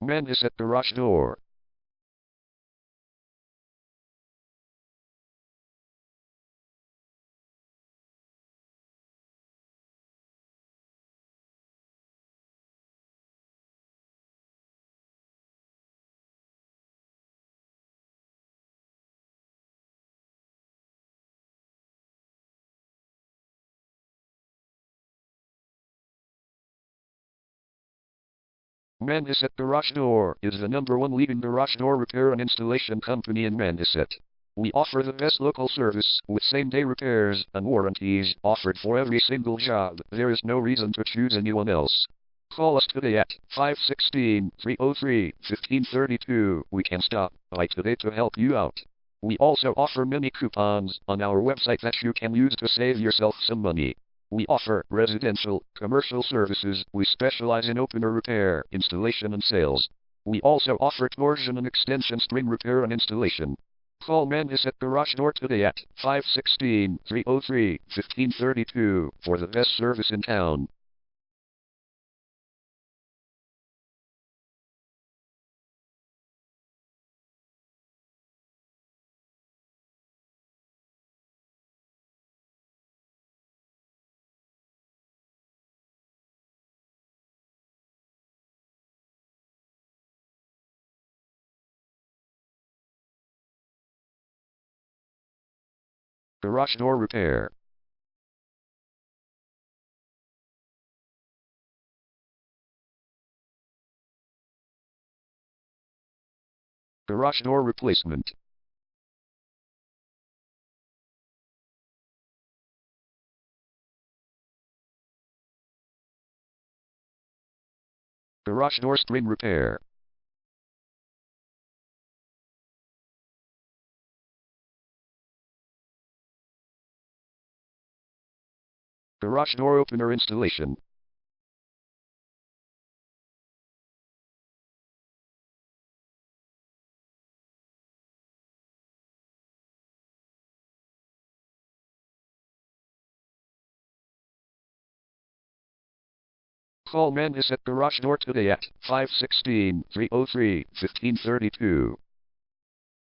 Manhasset garage door. Manhasset Garage Door is the #1 leading garage door repair and installation company in Manhasset. We offer the best local service with same-day repairs and warranties offered for every single job. There is no reason to choose anyone else. Call us today at 516-303-1532. We can stop by today to help you out. We also offer many coupons on our website that you can use to save yourself some money. We offer residential, commercial services. We specialize in opener repair, installation and sales. We also offer torsion and extension string repair and installation. Call Manhasset Garage Door today at 516-303-1532 for the best service in town. Garage door repair. Garage door replacement. Garage door string repair. Garage door opener installation. Call Manhasset Garage Door today at 516-303-1532.